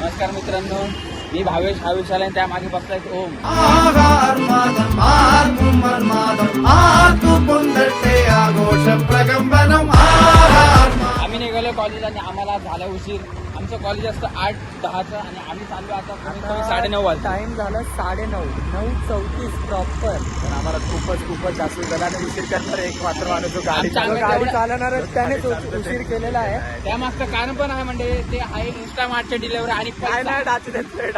नमस्कार मित्रांनो, मी भावेश हा विशाल आणि त्यामागे बसलाय ओम. आम्ही निघालो कॉलेजला आणि आम्हाला झाला उशीर. आमचं कॉलेज असतं 8-10चं आणि आम्ही चाललो आता 9:30 वाजता. टाइम झाला 9:30 प्रॉपर. पण आम्हाला खूपच जास्त झाला आणि उशीर करणार एक मात्र माणूस जो गाडी गाडी चालवणार त्यानेच उशीर केलेला आहे. त्यामागचं कारण पण आहे म्हणजे ते आहे इंस्टामार्टच्या डिलिव्हरी आणि काय नाही डाचू देतोय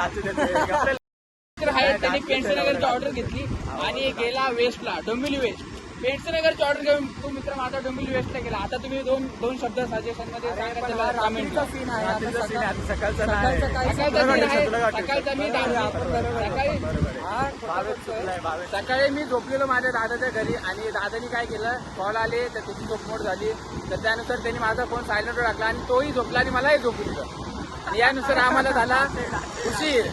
त्यांनी पेंटनगरची ऑर्डर घेतली आणि गेला वेस्टला, डोंबिवली वेस्ट. पेंटनगरची ऑर्डर घेऊन तो मित्र माझा डोंबिवली वेस्टला गेला. आता तुम्ही दोन शब्द सजेशन मध्ये सांगा त्याला कमेंट. सीन आहे आता सकाळचा सकाळी मी झोपलेलो माझ्या दादाच्या घरी आणि दादानी काय केलं, कॉल आले तर त्याची झोपमोड झाली. तर त्यानुसार त्यांनी माझा फोन सायलेंटवर टाकला आणि तोही झोपला आणि मलाही झोपू दिलं. यानुसार आम्हाला झाला उशीर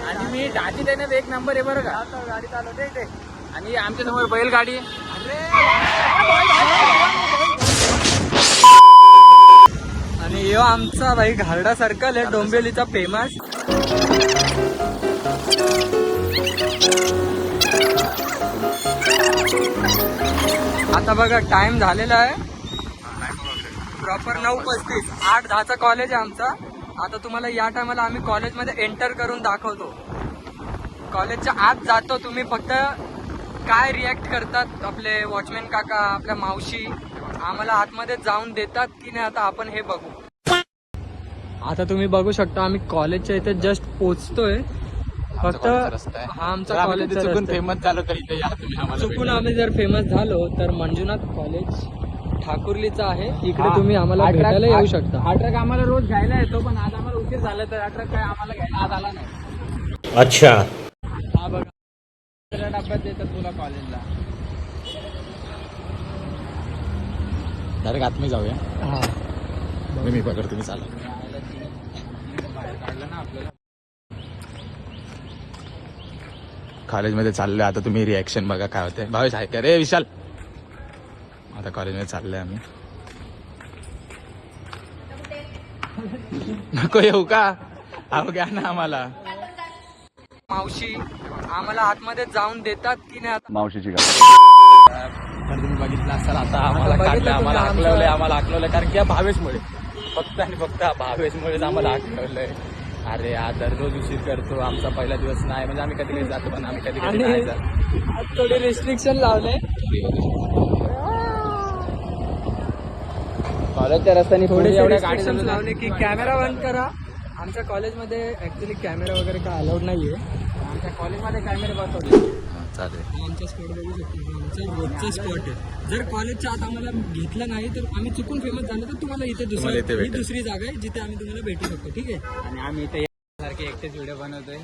आणि मी डाची देण्यात एक नंबर आहे बरं का. गाडी चालवते आणि आमच्या समोर बैलगाडी. आणि यो आमचा भाई घारडा सर्कल आहे डोंबिवलीचा फेमस. आता बघा टाइम झालेला आहे प्रॉपर 9:35. 8:10चा कॉलेज आहे आमचा. आता तुम्हाला या टायमाला आम्ही कॉलेजमध्ये एंटर करून दाखवतो. कॉलेजच्या आत जातो, तुम्ही फक्त काय रिॲक्ट करतात आपले वॉचमॅन काका, आपल्या मावशी आम्हाला आतमध्ये जाऊन देतात की नाही आता आपण हे बघू. आता तुम्ही बघू शकता आम्ही कॉलेजच्या इथे जस्ट पोचतोय. फक्त हा आमचा कॉलेज चुकून फेमस झालो तर इथे या तुम्ही आम्हाला चुकून आम्ही जर फेमस झालो तर मंजुनाथ कॉलेज ठाकुर्लीचा आहे. इकडे तुम्ही आम्हाला भेटायला येऊ शकता. हा ट्रक आम्हाला रोज घ्यायला येतो पण आज आम्हाला उशीर झाला तर हा ट्रक काय आम्हाला घ्यायला आज आला नाही. अच्छा. हा बघा डब्यात देतात तुला कॉलेजला. डायरेक्ट आतमध्ये जाऊया. हा मी पकडतो, तुम्ही चाला. बाहेर काढलं ना आपल्याला. कॉलेजमध्ये चाललोय आता, तुम्ही रिॲक्शन बघा काय होते. भावेश आहे का रे विशाल. आता कॉलेजमध्ये चाललोय आम्ही. नको येऊ का, अहो घ्या ना आम्हाला. मावशी आम्हाला आतमध्ये जाऊन देतात की नाही आता. मावशीची तर तुम्ही बघितलं असाल आता आम्हाला बघितलं काढलं, आम्हाला तुम्ही आकलवलंय कारण की या भावेशमुळे, फक्त आणि फक्त भावेशमुळेच आम्हाला आकलवलंय. अरे हा दररोज उशीर करतो. आमचा पहिला दिवस नाही म्हणजे आम्ही कधी कधी जातो पण आम्ही कधी कधी नाही जात. आज थोडी रिस्ट्रिक्शन लावले. कॉलेजच्या रस्त्याने थोडे एवढ्या गाडी रिस्ट्रिक्शन लावले की कॅमेरा बंद करा. आमच्या कॉलेजमध्ये ऍक्च्युली कॅमेरा वगैरे काय अलाउड नाहीये. आमच्या कॉलेजमध्ये कॅमेरे बसवले. चालेल. आमचा स्पॉट बघू शकतो, आमचा रोजचा स्पॉट आहे. जर कॉलेजच्या आत आम्हाला घेतलं नाही तर आम्ही चुकून फेमस झालो तर तुम्हाला इथे तुम्हाला इथे भेटेल. दुसरी जागा आहे जिथे आम्ही तुम्हाला भेटू शकतो. ठीक आहे. आणि आम्ही इथे सारखे एकटेच व्हिडिओ बनवतोय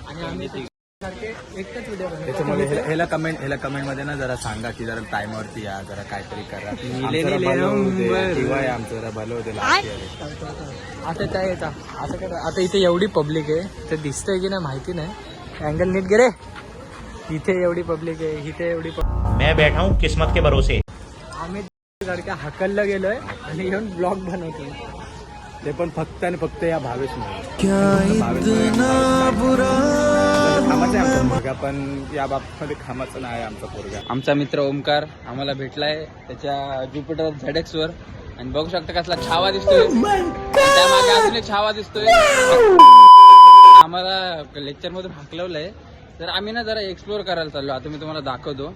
आणि आम्ही सारखे एकच व्हिडिओ त्याच्यामुळे ह्याला कमेंट मध्ये ना जरा सांगा की जरा टाइमवरती या, जरा काहीतरी करा. किंवा आमचं जरा भलं होते. आता त्या येता असं काय आता इथे एवढी पब्लिक आहे ते दिसतंय की नाही माहिती नाही. अँगल नीट गे रे. इथे एवढी पब्लिक आहे, इथे एवढी मैं बैठा हूँ किस्मत के भरोसे. आम्ही सारख्या हकलला गेलोय आणि येऊन ब्लॉग बनवतोय. ते पण फक्त आणि फक्त या भावेशमुळे. खामाचं आहे आमचा पोरगा, पण या बाबतीमध्ये खामाचं नाही आमचा पोरगा. आमचा मित्र ओमकार आम्हाला भेटलाय त्याच्या ज्युपिटर ZX वर आणि बघू शकता कसला छावा दिसतोय. त्यामागे अजून एक छावा दिसतोय. आम्हाला लेक्चर मधून हाकलवलंय तर आम्ही ना जरा एक्सप्लोर करायला चाललो. आता मी तुम्हाला दाखवतो.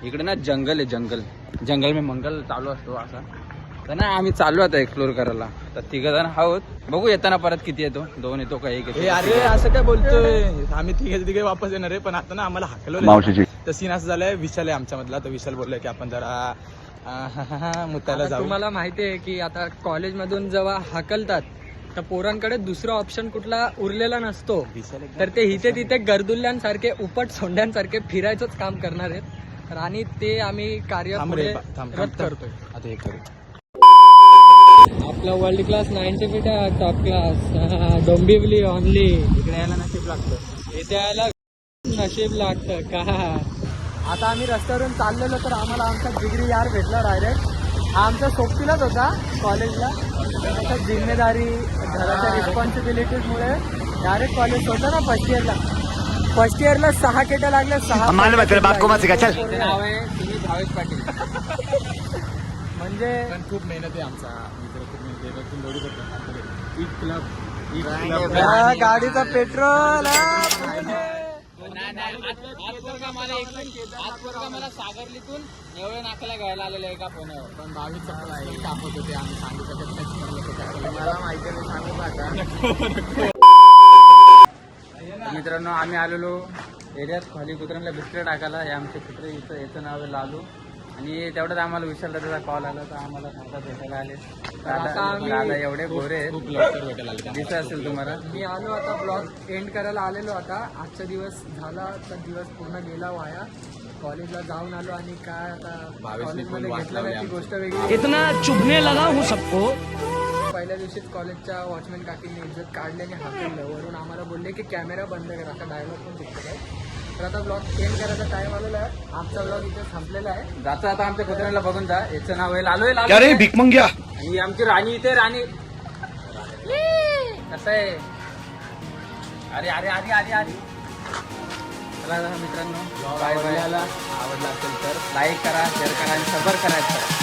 इकडे ना जंगल आहे, जंगल में मंगल चालू असतो असा. तर ना आम्ही चाललो आता एक्सप्लोर करायला. तर 3 जण आहोत. बघू येताना परत किती येतो, 2 येतो का 1 येतो. अरे असं काय बोलतोय. आम्ही तिघे वापस येणार आहे पण आता ना आम्हाला हाकलवलं. तर सीन असं झालंय, विशाल आहे आमच्यामधला. तर विशाल बोललाय की आपण जरा मुताला जाऊ. तुम्हाला माहिती आहे की आता कॉलेजमधून जेव्हा हकलतात तर पोरांकडे दुसरा ऑप्शन कुठला उरलेला नसतो. तर ते इथे तिथे गर्दुल्ल्यांसारखे उपट सोंड्यांसारखे फिरायचंच काम करणार आहेत. तर आणि ते आम्ही कार्य रद्द करतोय. आता हे करू. आपला वर्ल्ड क्लास 90 फीट आहे, टॉप क्लास डोंबिवली ऑनली. इकडे यायला नशीब लागतं. इथे यायला नशीब लागतं का. आता आम्ही रस्त्यावरून चाललेलो तर आम्हाला आमचा जिगरी यार भेटला डायरेक्ट. हा आमचा सोबतीलाच होता कॉलेजला. आता जिम्मेदारी घराच्या रिस्पॉन्सिबिलिटीजमुळे डायरेक्ट कॉलेज होतं ना फर्स्ट इयरला 6 केट्या लागल्या. 6 त्याचं नाव आहे सुनील भावेश पाटील. म्हणजे पण खूप मेहनत आहे आमचा मित्र, खूप मेहनत आहे. रतून दौडू करतो ईट क्लब. हा, गाडीचा पेट्रोल मला सागरलीतून एवढे नाकाला घ्यायला आलेलं आहे का फोनवर. पण 22 कापत होते आम्ही सांगू शकत नाही. मला माहिती नाही, सांगू आता. मित्रांनो आम्ही आलेलो एरियात खाली कुत्र्यांना बिस्किट टाकायला. हे आमचे कुत्रे इथं, याचं नाव आहे लालू. आणि तेवढंच आम्हाला विशाल दादाचा कॉल आला तर आम्हाला दादा भेटायला आले. दादा एवढे गोरे आहेत, खूप लवकर भेटायला आले. दिसत असेल तुम्हाला. मी आलो आता ब्लॉग एंड करायला आलेलो. आता आजचा दिवस झाला, तर दिवस पूर्ण गेला वाया. कॉलेजला जाऊन आलो आणि काय आता भावेशने पण कॉलेजमध्ये वाट घेतलं लावली नाही ती आमची. गोष्ट वेगळी. इतना चुभने लगा हूँ सबको. पहिल्या दिवशीच कॉलेजच्या वॉचमॅन काकीने इज्जत काढली आणि हाकललं. वरून आम्हाला बोलले की कॅमेरा बंद करा. असा डायलॉग पण दिसतो काय. तर आता ब्लॉग एंड करायचा टाइम आलेला आहे. आमचा ब्लॉग इथे संपलेला आहे. जाता आता आमच्या कुत्र्यांना बघून जा. याचं नाव आहे लालू. आहे क्या रे भीक मंग्या. आणि आमची राणी इथे राणी कसं आहे. अरे अरे अरे अरे अरे चला मित्रांनो, बाय बाय. आवडला असेल तर लाईक करा, शेअर करा आणि सबर करायचं.